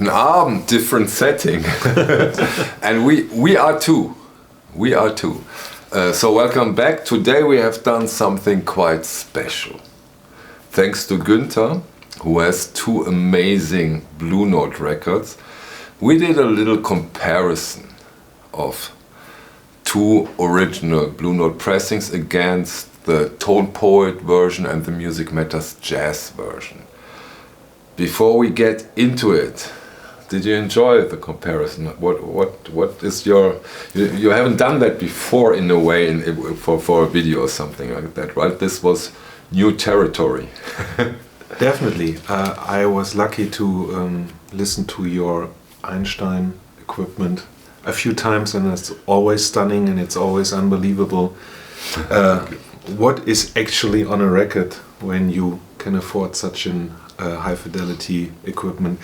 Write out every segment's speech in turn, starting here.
Guten Abend, different setting. And we are too. We are too. So welcome back. Today we have done something quite special. Thanks to Günther, who has two amazing Blue Note records, we did a little comparison of two original Blue Note pressings against the Tone Poet version and the Music Matters Jazz version. Before we get into it, did you enjoy the comparison? What is your... You haven't done that before in a way for a video or something like that, right? This was new territory. Definitely. I was lucky to listen to your Einstein equipment a few times, and it's always stunning and it's always unbelievable what is actually on a record when you can afford such an high fidelity equipment.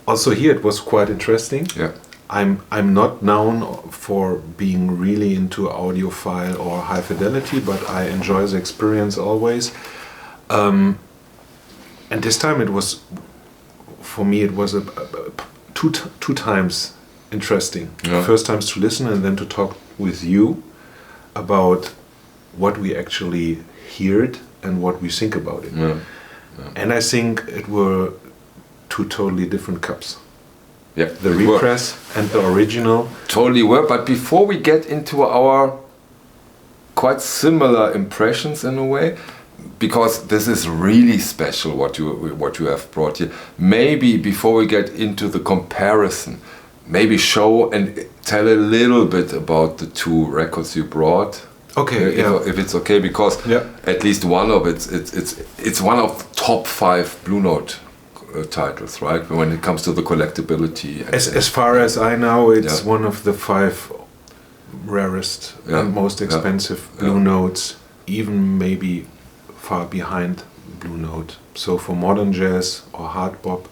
Also here it was quite interesting. Yeah. I'm not known for being really into audiophile or high fidelity, but I enjoy the experience always. And this time it was, for me, it was two times interesting. Yeah. First times to listen and then to talk with you about what we actually heard and what we think about it. Yeah. Yeah. And I think it were two totally different cups. Yeah, The repress and the original. Totally were, but before we get into our quite similar impressions in a way, because this is really special what you have brought here, maybe before we get into the comparison, maybe show and tell a little bit about the two records you brought. Okay, if it's okay, because at least one of it's one of the top 5 Blue Note titles, right? When it comes to the collectibility. As far as I know, it's one of the 5 rarest and most expensive Blue Notes, even maybe far behind Blue Note. So for modern jazz or hard bop,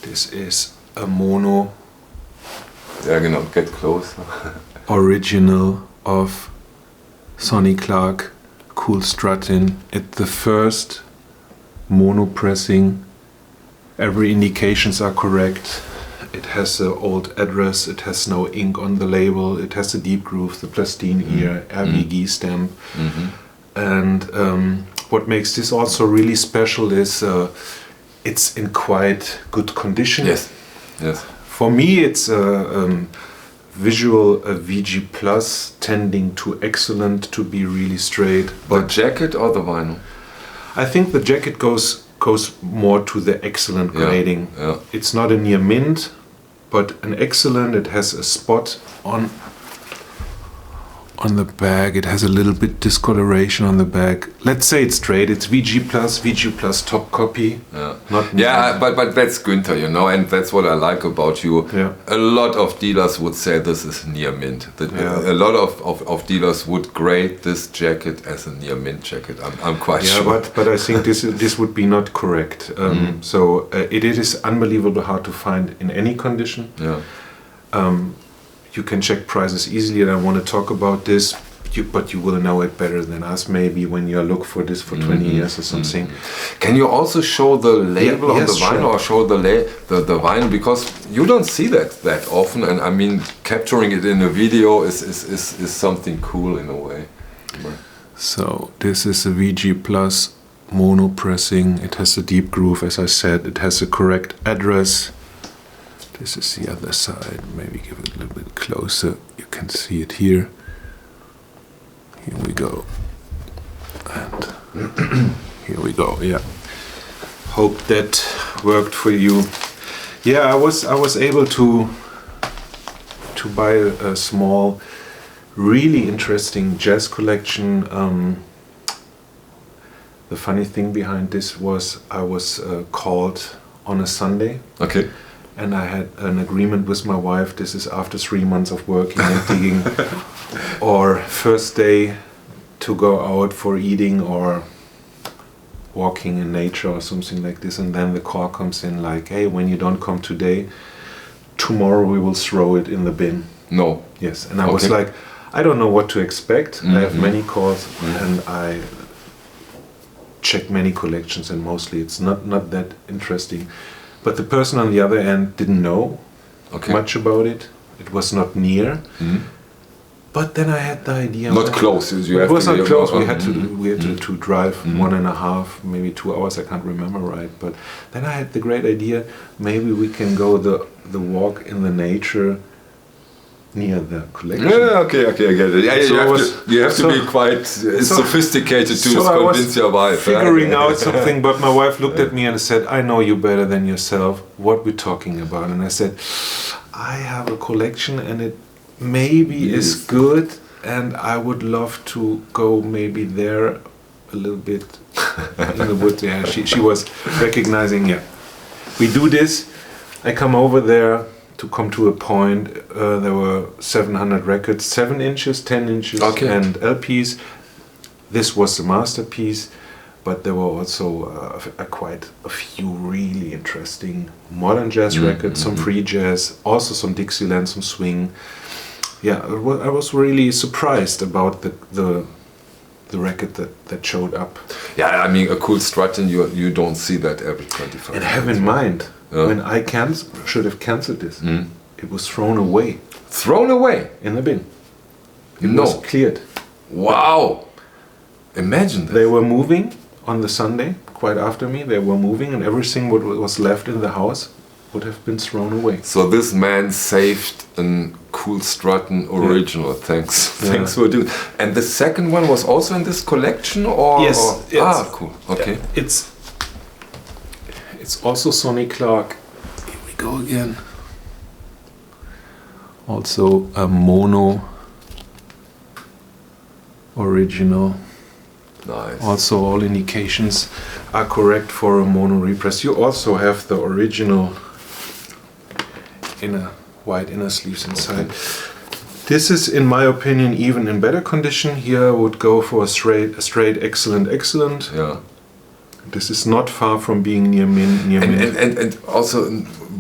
this is a mono. Yeah, genau, get close. Original of Sonny Clark, Cool Struttin. It's the first mono pressing. Every indications are correct. It has the old address, it has no ink on the label, it has the deep groove, the plastine ear, RVG stamp. And what makes this also really special is it's in quite good condition. Yes, yes. For me it's visual VG Plus, tending to excellent, to be really straight. The jacket or the vinyl? I think the jacket goes more to the excellent grading. Yeah. It's not a near mint, but an excellent. It has a spot on the bag. It has a little bit discoloration on the bag. Let's say it's straight. It's VG Plus top copy. Yeah, Not but that's Günther, you know, and that's what I like about you. Yeah. A lot of dealers would say this is near mint. A lot of dealers would grade this jacket as a near mint jacket. I'm quite sure. But I think this would be not correct. So it is unbelievable hard to find in any condition. Yeah. You can check prices easily, and I want to talk about this, but you will know it better than us maybe when you look for this for 20 years or something. Can you also show the label on the vinyl, or show the vinyl, because you don't see that often, and I mean capturing it in a video is something cool in a way. So this is a VG Plus mono pressing. It has a deep groove, as I said. It has a correct address. This is the other side. Maybe give it a little bit closer. You can see it here. Here we go. And here we go. Yeah. Hope that worked for you. Yeah, I was able to buy a small, really interesting jazz collection. The funny thing behind this was I was called on a Sunday. Okay. And I had an agreement with my wife. This is after 3 months of working and digging, or first day to go out for eating or walking in nature or something like this. And then the call comes in like, hey, when you don't come today, tomorrow we will throw it in the bin. No. Yes. And I was like, I don't know what to expect. I have many calls and I check many collections, and mostly it's not that interesting. But the person on the other end didn't know Okay. much about it. It was not near. Mhm. But then I had the idea. Not close. You It have was to not be close. more- We had to drive Mhm. 1.5, maybe 2 hours. I can't remember right. But then I had the great idea. Maybe we can go the walk in the nature near the collection. Yeah, okay, I get it. Yeah, So you have to so- be quite sophisticated to so I was convince your wife. figuring out something, but my wife looked at me and said, "I know you better than yourself. What we're talking about?" And I said, "I have a collection, and it maybe is Yes. good, and I would love to go maybe there a little bit in the woods." Yeah, she was recognizing. Yeah, we do this. I come over there to come to a point. There were 700 records, 7 inches, 10 inches, Okay. and LPs. This was the masterpiece, but there were also quite a few really interesting modern jazz records, some free jazz, also some Dixieland, some swing. Yeah, I was really surprised about the record that showed up. Yeah, I mean, a cool Struttin, you don't see that every 25 And have in minutes. mind, Yeah. when I should have cancelled this, it was thrown away Thrown away. in the bin. It No. was cleared. Wow. Imagine that. They were moving on the Sunday, quite after me. They were moving, and everything what was left in the house would have been thrown away. So this man saved a cool Struttin original. Thanks. Yeah. Thanks for doing. And the second one was also in this collection, or? Yes, or- it's- Ah, cool. Okay. It's also Sonny Clark. Here we go again. Also a mono original. Nice. Also all indications are correct for a mono repress. You also have the original white inner sleeves inside. This is, in my opinion, even in better condition. Here I would go for a straight excellent. Yeah. This is not far from being near mint. And also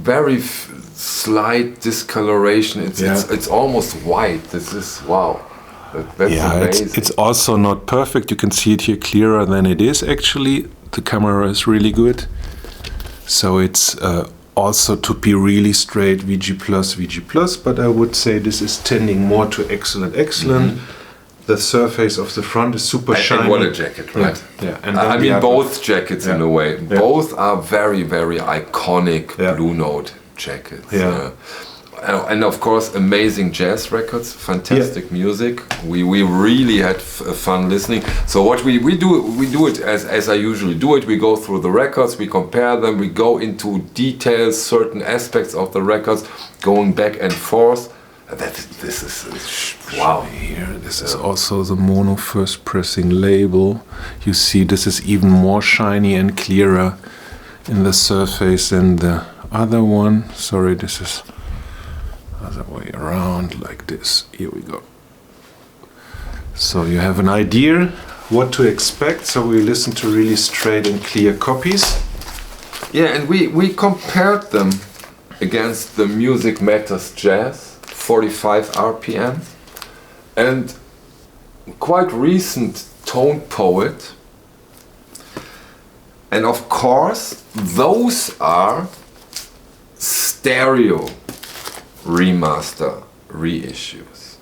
very slight discoloration. It's almost white. This is wow. That's amazing. it's also not perfect. You can see it here clearer than it is actually. The camera is really good. So it's also to be really straight VG+, but I would say this is tending more to excellent. The surface of the front is super shiny. And what a jacket, right? Yeah. And I then mean, the both jackets in a way. Yeah. Both are very, very iconic Yeah. Blue Note jackets. Yeah. And of course, amazing jazz records, fantastic music. We really had fun listening. So what we do it as I usually do it. We go through the records, we compare them, we go into details, certain aspects of the records, going back and forth. This is wow. Here, this is also the mono first pressing label. You see, this is even more shiny and clearer in the surface than the other one. Sorry, this is other way around, like this. Here we go. So you have an idea what to expect. So we listen to really straight and clear copies. Yeah, and we compared them against the Music Matters Jazz 45 RPM and quite recent Tone Poet. And of course, those are stereo remaster reissues.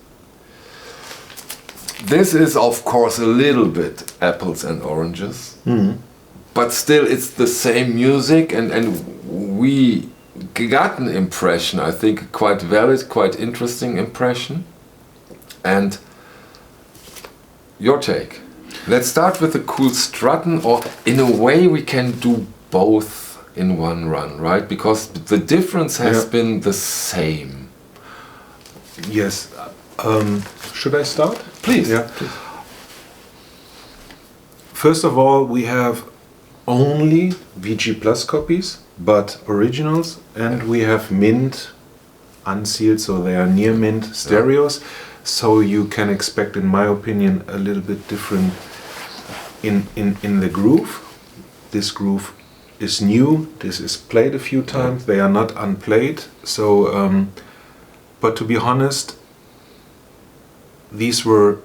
This is of course a little bit apples and oranges, but still it's the same music, and we got an impression, I think quite valid, quite interesting impression. And your take? Let's start with the cool Struttin, or in a way we can do both in one run, right? Because the difference has been the same. Yes. Should I start? Please. Yeah. First of all, we have only VG Plus copies, but originals, and we have mint, unsealed, so they are near mint stereos. So you can expect, in my opinion, a little bit different in the groove. This groove is new. This is played a few times. They are not unplayed. So, but to be honest, these were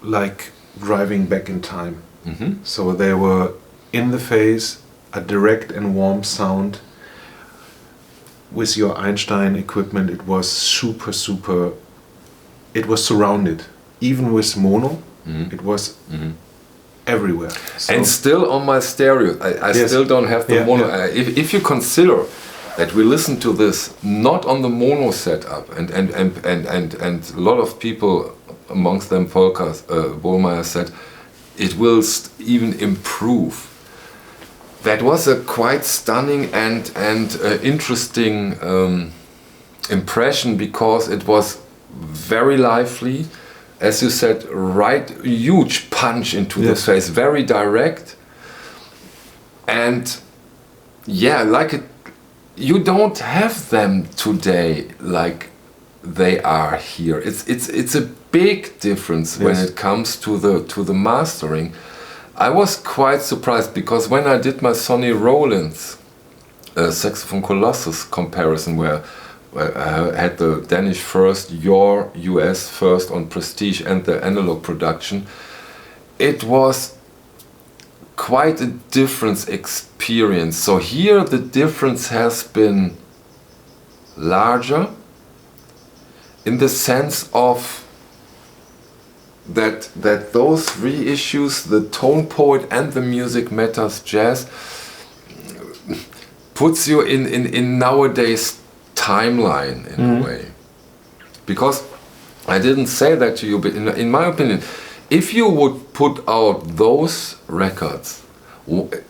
like driving back in time. So they were in the face, a direct and warm sound. with your Einstein equipment, it was super. It was surrounded, even with mono. It was everywhere. So and still on my stereo, I Yes. still don't have the mono. Yeah. If you consider that we listen to this not on the mono setup, and a lot of people, amongst them Volker Bohlmeier, said it will even improve. That was a quite stunning and interesting impression, because it was very lively, as you said, right, huge punch into the Yes. face, very direct, and yeah, like it. You don't have them today like they are here. It's a big difference when Yes. it comes to the mastering. I was quite surprised, because when I did my Sonny Rollins saxophone Colossus comparison, where I had the Danish first, your US first on Prestige, and the analog production, it was quite a different experience. So here the difference has been larger, in the sense of that those reissues, the Tone Poet and the Music Matters Jazz, puts you in nowadays timeline in a way. Because I didn't say that to you, but in my opinion, if you would put out those records,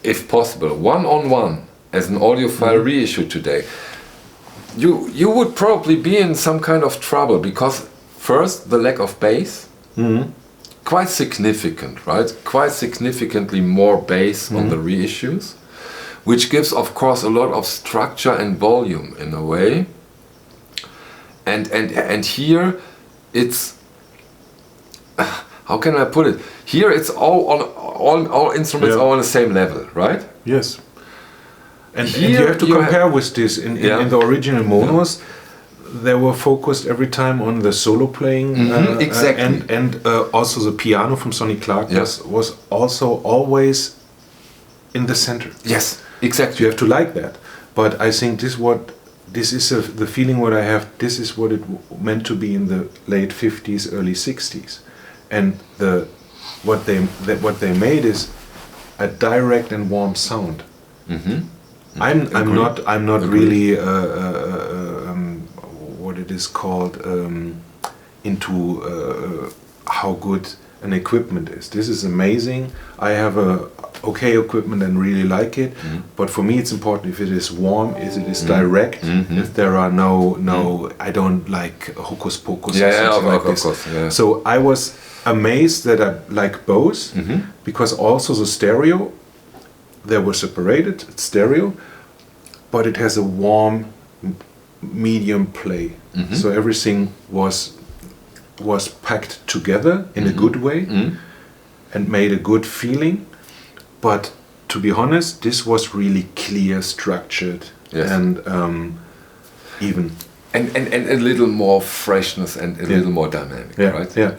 if possible, one-on-one, as an audiophile reissue today, you would probably be in some kind of trouble, because first, the lack of bass, quite significant, right? Quite significantly more bass on the reissues, which gives, of course, a lot of structure and volume in a way. And here it's, how can I put it? Here it's all instruments are on the same level, right? yes. And Here you have to you compare with this. In the original monos, they were focused every time on the solo playing. Exactly. And also the piano from Sonny Clark Yeah. was also always in the center. Yes, exactly. You have to like that. But I think this is the feeling what I have. This is what it meant to be in the late 50s, early 60s, and what they made is a direct and warm sound. I'm not really what it is called into how good an equipment is. This is amazing. I have a okay equipment and really like it, but for me it's important if it is warm, if it is direct, if there are no I don't like hocus pocus or something like this. Course, yeah. So I was amazed that I like both, because also the stereo, they were separated, it's stereo, but it has a warm medium play. So everything was packed together in a good way and made a good feeling. But to be honest, this was really clear, structured, and even. And a little more freshness and a little more dynamic, right? Yeah.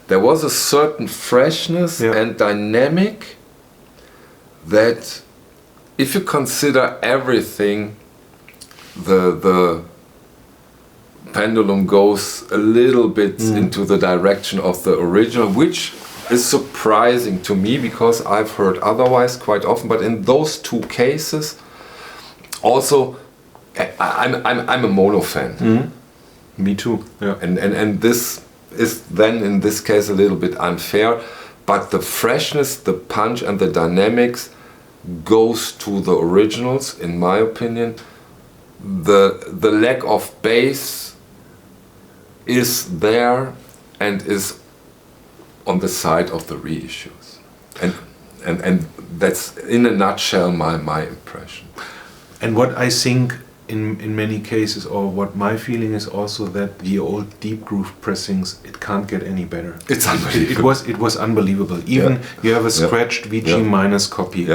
There was a certain freshness and dynamic that, if you consider everything, the pendulum goes a little bit into the direction of the original, which is surprising to me, because I've heard otherwise quite often. But in those two cases, also, I'm a mono fan. Me too. Yeah. And this is then in this case a little bit unfair, but the freshness, the punch, and the dynamics goes to the originals, in my opinion. The lack of bass is there and is on the side of the reissues, and that's in a nutshell my impression. And what I think in many cases, or what my feeling is also, that the old deep groove pressings, it can't get any better. It's unbelievable. It was unbelievable. Even you have a scratched VG minus copy.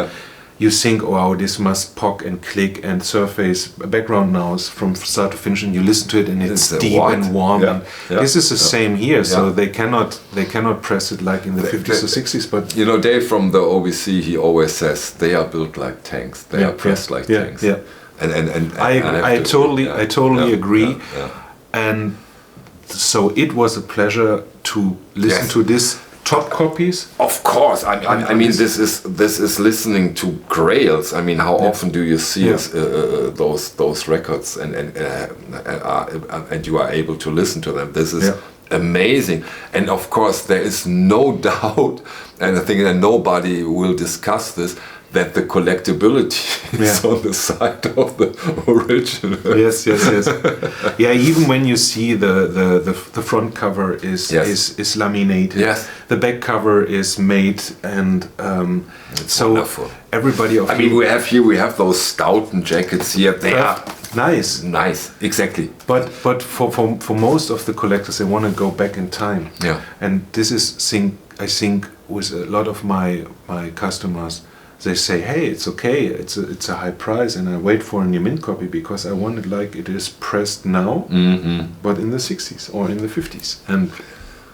You think, oh, this must pock and click and surface background noise from start to finish, and you listen to it and it's deep and warm. And this is the same here. So they cannot press it like in the 50s or 60s. But you know, Dave from the OBC, he always says they are built like tanks. They are pressed like tanks. And I totally agree. Yeah. And so it was a pleasure to listen to this top copies. Of course, I mean this is listening to grails. I mean, how often do you see those records and you are able to listen to them? This is amazing, and of course there is no doubt, and I think that nobody will discuss this, that the collectibility is on the side of the original. Yes. Yeah, even when you see the front cover is laminated. Yes. The back cover is made, and so wonderful. Everybody of I mean, we have those Struttin jackets here. They are nice, exactly. But for most of the collectors, they want to go back in time. Yeah. And this is I think with a lot of my customers. They say, hey, it's okay, it's a high price, and I wait for a new mint copy because I want it like it is pressed now, but in the 60s or in the 50s. And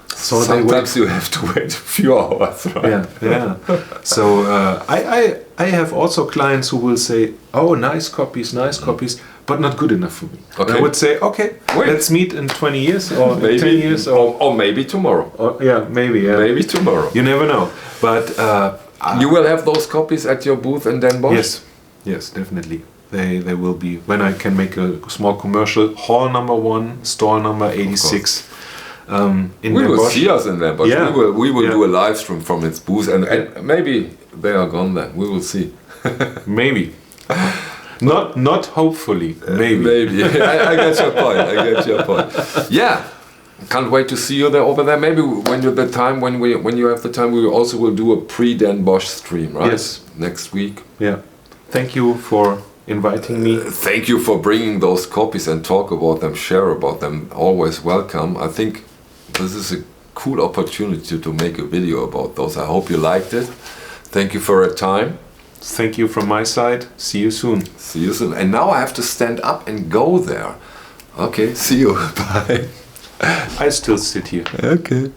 so sometimes you have to wait a few hours, right? Yeah. So I have also clients who will say, oh, nice copies, but not good enough for me. Okay. And I would say, okay, let's meet in 20 years or maybe, 10 years or maybe tomorrow. Maybe tomorrow. You never know. But you will have those copies at your booth in Den Bosch? Yes, definitely. They will be, when I can make a small commercial, hall number 1, store number 86. In we will Bosch. See us in Den Bosch. Yeah. We will do a live stream from its booth, and maybe they are gone then. We will see. Maybe. Not hopefully. Maybe. I get your point. Yeah. Can't wait to see you there over there. Maybe when you have the time, we also will do a pre-Den Bosch stream, right? Yes. Next week. Yeah. Thank you for inviting me. Thank you for bringing those copies and talk about them, share about them. Always welcome. I think this is a cool opportunity to make a video about those. I hope you liked it. Thank you for your time. Thank you from my side. See you soon. And now I have to stand up and go there. Okay, see you. Bye. I still sit here. Okay.